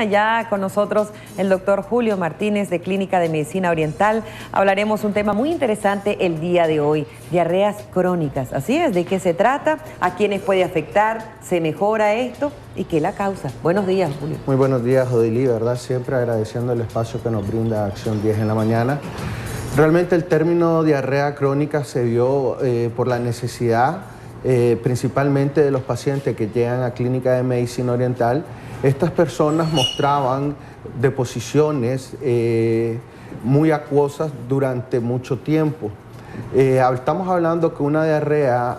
Ya con nosotros el doctor Julio Martínez de Clínica de Medicina Oriental. Hablaremos un tema muy interesante el día de hoy, diarreas crónicas. Así es, ¿de qué se trata? ¿A quiénes puede afectar? ¿Se mejora esto? ¿Y qué la causa? Buenos días, Julio. Muy buenos días, Odilí, ¿verdad? Siempre agradeciendo el espacio que nos brinda Acción 10 en la mañana. Realmente el término diarrea crónica se dio por la necesidad, principalmente de los pacientes que llegan a Clínica de Medicina Oriental. Estas personas mostraban deposiciones muy acuosas durante mucho tiempo. Estamos hablando que una diarrea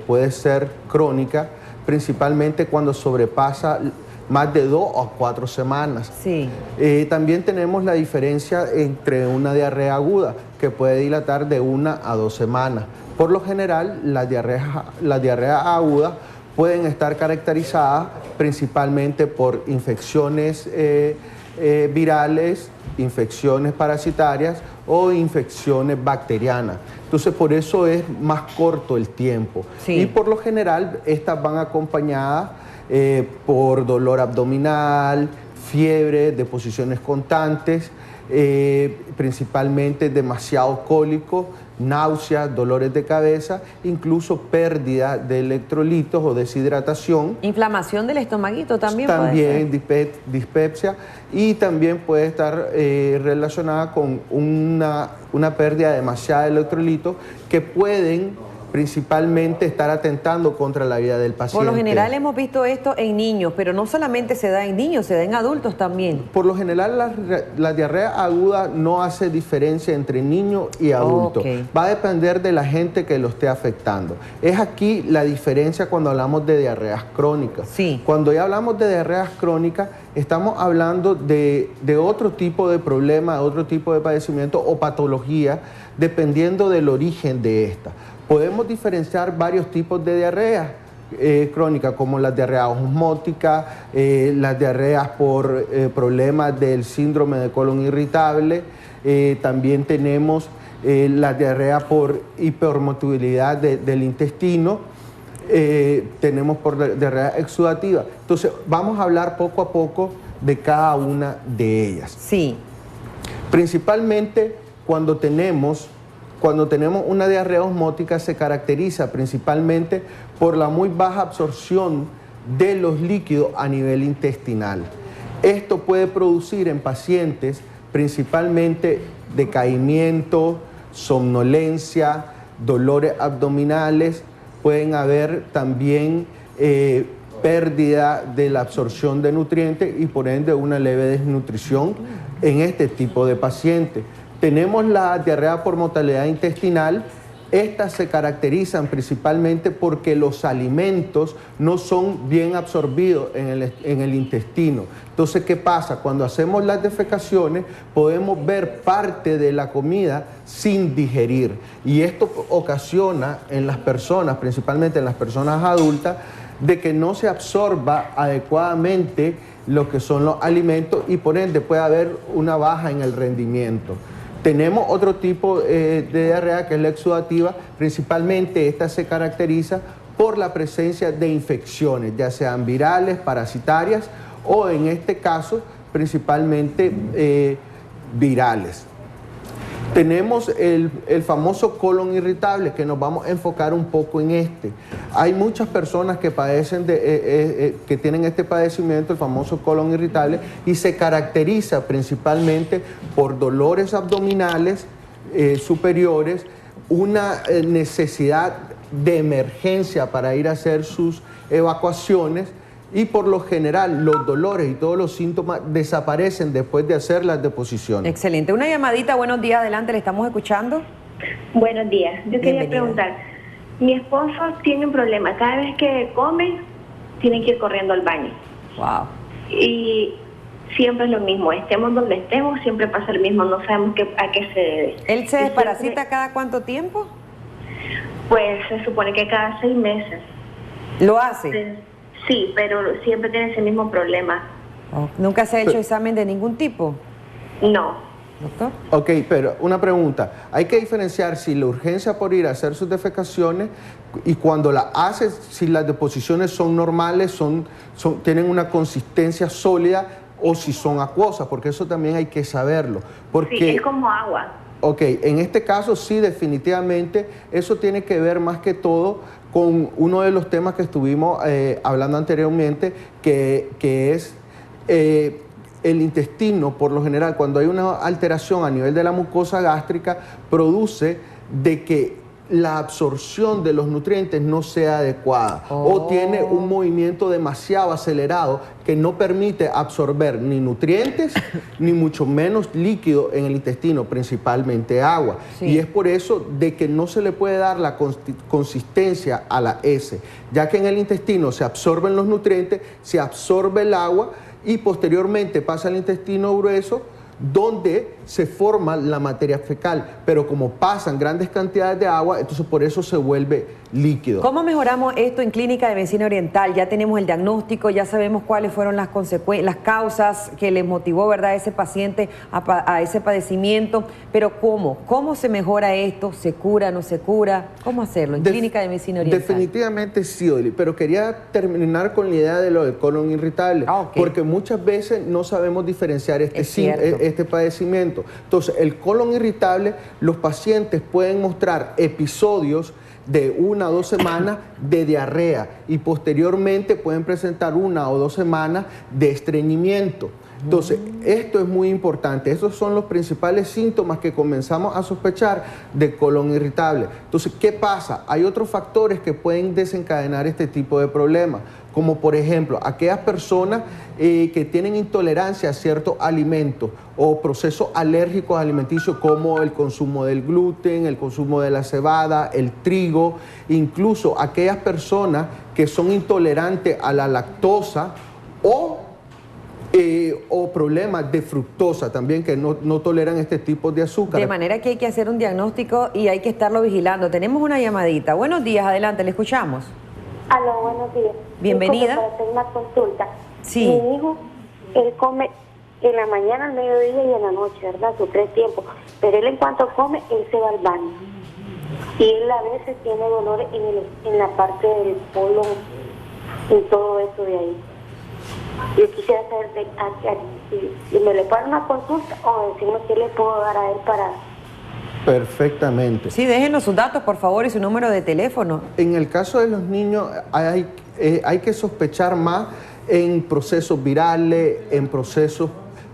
puede ser crónica, principalmente cuando sobrepasa más de 2 o 4 semanas. Sí. También tenemos la diferencia entre una diarrea aguda, que puede dilatar de 1 a 2 semanas. Por lo general, las diarreas agudas pueden estar caracterizadas principalmente por infecciones virales, infecciones parasitarias o infecciones bacterianas. Entonces, por eso es más corto el tiempo. Sí. Y por lo general, estas van acompañadas por dolor abdominal, fiebre, deposiciones constantes, principalmente demasiado cólico, náuseas, dolores de cabeza, incluso pérdida de electrolitos o deshidratación. Inflamación del estomaguito también. También dispepsia, y también puede estar relacionada con una pérdida de demasiado electrolitos que pueden principalmente estar atentando contra la vida del paciente. Por lo general hemos visto esto en niños, pero no solamente se da en niños, se da en adultos también. Por lo general la diarrea aguda no hace diferencia entre niño y adulto. Okay. Va a depender de la gente que lo esté afectando. Es aquí la diferencia cuando hablamos de diarreas crónicas. Sí. Cuando ya hablamos de diarreas crónicas, estamos hablando de otro tipo de problema, otro tipo de padecimiento o patología, dependiendo del origen de esta. Podemos diferenciar varios tipos de diarreas crónicas, como las diarreas osmóticas, las diarreas por problemas del síndrome de colon irritable, también tenemos la diarrea por hipermotilidad del intestino, tenemos por diarrea exudativa. Entonces, vamos a hablar poco a poco de cada una de ellas. Sí. Principalmente cuando tenemos una diarrea osmótica, se caracteriza principalmente por la muy baja absorción de los líquidos a nivel intestinal. Esto puede producir en pacientes principalmente decaimiento, somnolencia, dolores abdominales, pueden haber también pérdida de la absorción de nutrientes y por ende una leve desnutrición en este tipo de pacientes. Tenemos la diarrea por motilidad intestinal. Estas se caracterizan principalmente porque los alimentos no son bien absorbidos en el intestino. Entonces, ¿qué pasa? Cuando hacemos las defecaciones, podemos ver parte de la comida sin digerir. Y esto ocasiona en las personas, principalmente en las personas adultas, de que no se absorba adecuadamente lo que son los alimentos y por ende puede haber una baja en el rendimiento. Tenemos otro tipo de diarrea que es la exudativa. Principalmente esta se caracteriza por la presencia de infecciones, ya sean virales, parasitarias o en este caso principalmente virales. Tenemos el famoso colon irritable, que nos vamos a enfocar un poco en este. Hay muchas personas que padecen que tienen este padecimiento, el famoso colon irritable, y se caracteriza principalmente por dolores abdominales superiores, una necesidad de emergencia para ir a hacer sus evacuaciones, y por lo general los dolores y todos los síntomas desaparecen después de hacer las deposiciones. Excelente. Una llamadita, buenos días, adelante, le estamos escuchando. Buenos días. Yo quería Bienvenida. preguntar, mi esposo tiene un problema, cada vez que come tiene que ir corriendo al baño. Wow. Y siempre es lo mismo, estemos donde estemos, siempre pasa lo mismo, no sabemos a qué se debe. ¿Él se Y desparasita siempre, cada cuánto tiempo? pues se supone que cada 6 meses. ¿Lo hace? Sí, pero siempre tiene ese mismo problema. Oh, ¿nunca se ha hecho examen de ningún tipo, No. doctor? Ok, pero una pregunta. Hay que diferenciar si la urgencia por ir a hacer sus defecaciones y cuando la hace, si las deposiciones son normales, tienen una consistencia sólida, o si son acuosas, porque eso también hay que saberlo. Porque, sí, es como agua. Ok, en este caso sí, definitivamente, eso tiene que ver más que todo con uno de los temas que estuvimos hablando anteriormente, que es el intestino. Por lo general, cuando hay una alteración a nivel de la mucosa gástrica, produce de que la absorción de los nutrientes no sea adecuada o tiene un movimiento demasiado acelerado que no permite absorber ni nutrientes ni mucho menos líquido en el intestino, principalmente agua. Sí. Y es por eso de que no se le puede dar la consistencia a la S, ya que en el intestino se absorben los nutrientes, se absorbe el agua y posteriormente pasa al intestino grueso, donde se forma la materia fecal, pero como pasan grandes cantidades de agua, entonces por eso se vuelve líquido. ¿Cómo mejoramos esto en Clínica de Medicina Oriental? Ya tenemos el diagnóstico, ya sabemos cuáles fueron las causas que le motivó, ¿verdad?, a ese paciente a ese padecimiento, pero ¿cómo se mejora esto? ¿Se cura, no se cura? ¿Cómo hacerlo en Clínica de Medicina Oriental? Definitivamente sí, Odili, pero quería terminar con la idea de lo del colon irritable, porque muchas veces no sabemos diferenciar este padecimiento. Entonces, el colon irritable, los pacientes pueden mostrar episodios de 1 o 2 semanas de diarrea y posteriormente pueden presentar 1 o 2 semanas de estreñimiento. Entonces, esto es muy importante. Estos son los principales síntomas que comenzamos a sospechar de colon irritable. Entonces, ¿qué pasa? Hay otros factores que pueden desencadenar este tipo de problemas, como por ejemplo, aquellas personas que tienen intolerancia a ciertos alimentos o procesos alérgicos alimenticios como el consumo del gluten, el consumo de la cebada, el trigo, incluso aquellas personas que son intolerantes a la lactosa o problemas de fructosa también, que no toleran este tipo de azúcar. De manera que hay que hacer un diagnóstico y hay que estarlo vigilando. Tenemos una llamadita. Buenos días, adelante, le escuchamos. Aló, buenos días. Bienvenida. Para hacer una consulta. Sí. Mi hijo, él come en la mañana, al mediodía y en la noche, ¿verdad? Sus 3 tiempos. Pero él en cuanto come, él se va al baño. Y él a veces tiene dolores en la parte del colon, en todo eso de ahí. Yo quisiera saber si me le puede dar una consulta o decirme qué le puedo dar a él para... Perfectamente. Sí, déjenos sus datos, por favor, y su número de teléfono. En el caso de los niños hay que sospechar más en procesos virales, en procesos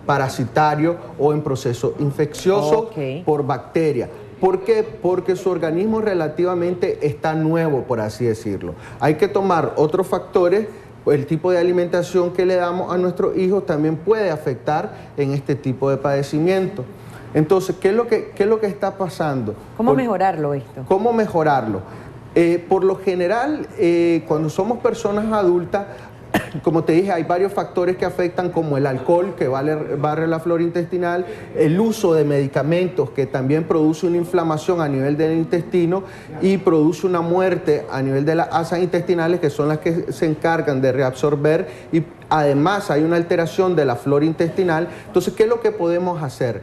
parasitarios o en procesos infecciosos por bacterias. ¿Por qué? Porque su organismo relativamente está nuevo, por así decirlo. Hay que tomar otros factores. El tipo de alimentación que le damos a nuestros hijos también puede afectar en este tipo de padecimiento. Entonces, ¿qué es lo que está pasando? ¿Cómo mejorarlo esto? ¿Cómo mejorarlo? Por lo general, cuando somos personas adultas, como te dije, hay varios factores que afectan, como el alcohol, que barre la flora intestinal, el uso de medicamentos, que también produce una inflamación a nivel del intestino y produce una muerte a nivel de las asas intestinales, que son las que se encargan de reabsorber, y además hay una alteración de la flora intestinal. Entonces, ¿qué es lo que podemos hacer?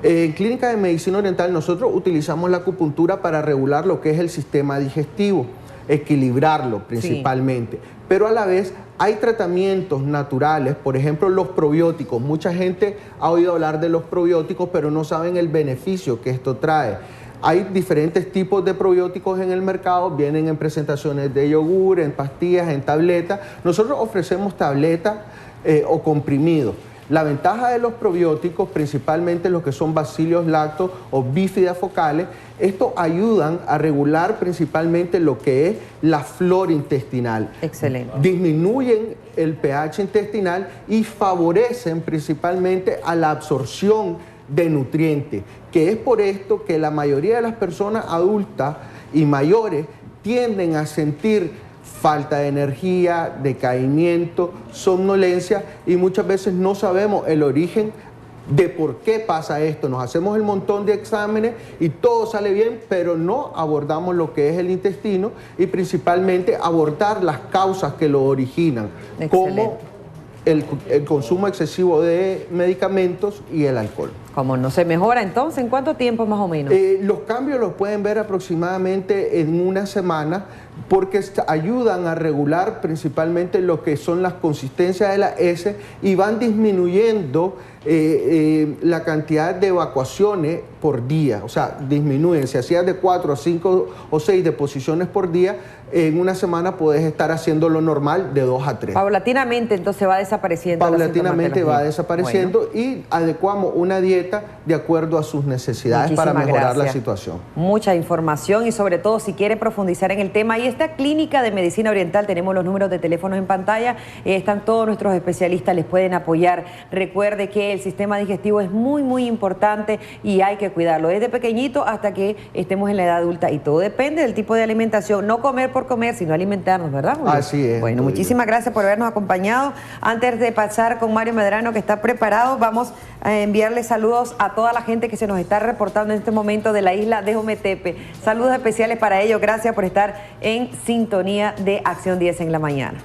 En Clínica de Medicina Oriental nosotros utilizamos la acupuntura para regular lo que es el sistema digestivo, equilibrarlo principalmente, pero a la vez hay tratamientos naturales, por ejemplo los probióticos. Mucha gente ha oído hablar de los probióticos, pero no saben el beneficio que esto trae. Hay diferentes tipos de probióticos en el mercado, vienen en presentaciones de yogur, en pastillas, en tabletas. Nosotros ofrecemos tabletas o comprimidos. La ventaja de los probióticos, principalmente los que son Bacillus lacto o Bifida focales, estos ayudan a regular principalmente lo que es la flora intestinal. Excelente. Disminuyen el pH intestinal y favorecen principalmente a la absorción de nutrientes, que es por esto que la mayoría de las personas adultas y mayores tienden a sentir falta de energía, decaimiento, somnolencia, y muchas veces no sabemos el origen de por qué pasa esto. Nos hacemos el montón de exámenes y todo sale bien, pero no abordamos lo que es el intestino y principalmente abordar las causas que lo originan, como el consumo excesivo de medicamentos y el alcohol. ¿Cómo no se mejora entonces? ¿En cuánto tiempo más o menos? Los cambios los pueden ver aproximadamente en 1 semana. porque ayudan a regular principalmente lo que son las consistencias de la heces y van disminuyendo la cantidad de evacuaciones por día, o sea, disminuyen. Si hacías de 4 a 5 o 6 deposiciones por día, en una semana puedes estar haciendo lo normal de 2 a 3. Paulatinamente entonces va desapareciendo. Paulatinamente va desapareciendo, bueno, y adecuamos una dieta de acuerdo a sus necesidades para mejorar la situación. Mucha información y sobre todo si quiere profundizar en el tema. Y esta clínica de medicina oriental, tenemos los números de teléfonos en pantalla, están todos nuestros especialistas, les pueden apoyar. Recuerde que el sistema digestivo es muy importante y hay que cuidarlo desde pequeñito hasta que estemos en la edad adulta, y todo depende del tipo de alimentación. No comer por comer, sino alimentarnos, ¿verdad, Julio? Así es. Bueno, muchísimas gracias por habernos acompañado. Antes de pasar con Mario Medrano, que está preparado, vamos a enviarle saludos a toda la gente que se nos está reportando en este momento de la isla de Ometepe. Saludos especiales para ellos. Gracias por estar en sintonía de Acción 10 en la mañana.